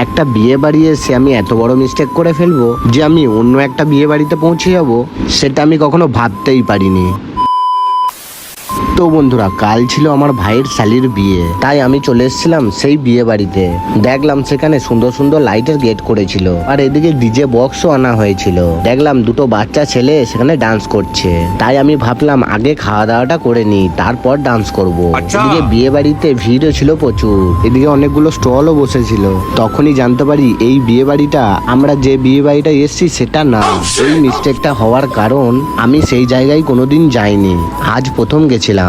একটা বিয়ে বাড়ি এসে আমি এত বড় মিস্টেক করে ফেলবো যে আমি অন্য একটা বিয়ে বাড়িতে পৌঁছে যাব, সেটা আমি কখনো ভাবতেই পারিনি। তো বন্ধুরা, কাল ছিল আমার ভাইয়ের শালির বিয়ে, তাই আমি চলে এসেছিলাম সেই বিয়ে বাড়িতে। দেখলাম সেখানে সুন্দর সুন্দর লাইটের গেট করেছিল, আর এদিকে ডিজে বক্সও আনা হয়েছিল। দেখলাম দুটো বাচ্চা ছেলে সেখানে ডান্স করছে, তাই আমি ভাবলাম আগে খাওয়া দাওয়াটা করে নি, তারপর ডান্স করব। এদিকে বিয়ে বাড়িতে ভিড়ও ছিল প্রচুর, এদিকে অনেকগুলো স্টলও বসেছিল। তখনই জানতে পারি এই বিয়ে বাড়িটা আমরা যে বিয়ে বাড়িটা এসেছি সেটা না। এই মিস্টেকটা হওয়ার কারণ আমি সেই জায়গায় কোনোদিন যাইনি, আজ প্রথম গেছিলাম,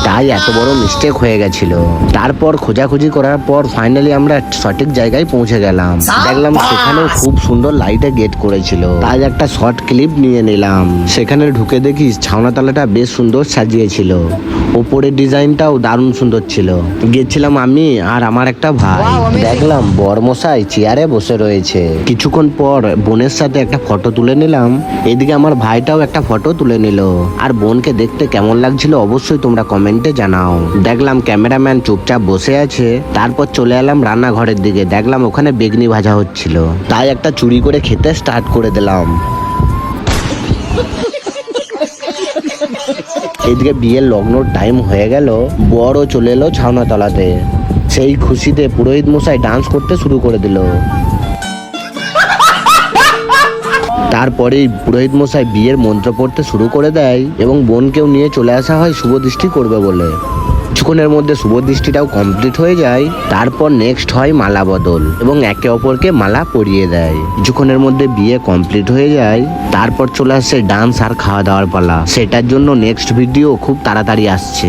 তাই এত বড় মিস্টেক হয়ে গেছিল। তারপর খোঁজাখুঁজি করার পর ফাইনালি আমরা সঠিক জায়গায় পৌঁছে গেলাম। দেখলাম সেখানেও খুব সুন্দর লাইটে গেট করেছিল, তাই একটা শর্ট ক্লিপ নিয়ে নিলাম। সেখানে ঢুকে দেখি ছাউনাতলাটা বেশ সুন্দর সাজিয়েছিল, ওপরের ডিজাইনটাও দারুণ সুন্দর ছিল। গেছিলাম আমি আর আমার একটা ভাই। দেখলাম বরমশাই চেয়ারে বসে রয়েছে। কিছুক্ষণ পর বোনের সাথে একটা ফটো তুলে নিলাম, এদিকে আমার ভাইটাও একটা ফটো তুলে নিল। আর বোনকে দেখতে কেমন লাগছিল অবশ্যই তোমরা কমেন্টে জানাও। দেখলাম ক্যামেরাম্যান চুপচাপ বসে আছে। তারপর চলে এলাম রান্নাঘরের দিকে, দেখলাম ওখানে বেগনি ভাজা হচ্ছিল, তাই একটা চুরি করে খেতে স্টার্ট করে দিলাম। এদিকে বিয়ের লগ্নর টাইম হয়ে গেল, বরও চলে এলো ছাউনাতলাতে। সেই খুশিতে পুরোহিত মশাই ডান্স করতে শুরু করে দিল। তারপরেই পুরোহিত মশাই বিয়ের মন্ত্র পড়তে শুরু করে দেয় এবং বোনকেও নিয়ে চলে আসা হয় শুভ দৃষ্টি করবে বলে। কিছুক্ষণের মধ্যে শুভ দৃষ্টিটাও কমপ্লিট হয়ে যায়। তারপর নেক্সট হয় মালা বদল এবং একে অপরকে মালা পরিয়ে দেয়। কিছুক্ষণের মধ্যে বিয়ে কমপ্লিট হয়ে যায়। তারপর চলে আসছে ডান্স আর খাওয়া দাওয়ার পালা। সেটার জন্য নেক্সট ভিডিও খুব তাড়াতাড়ি আসছে।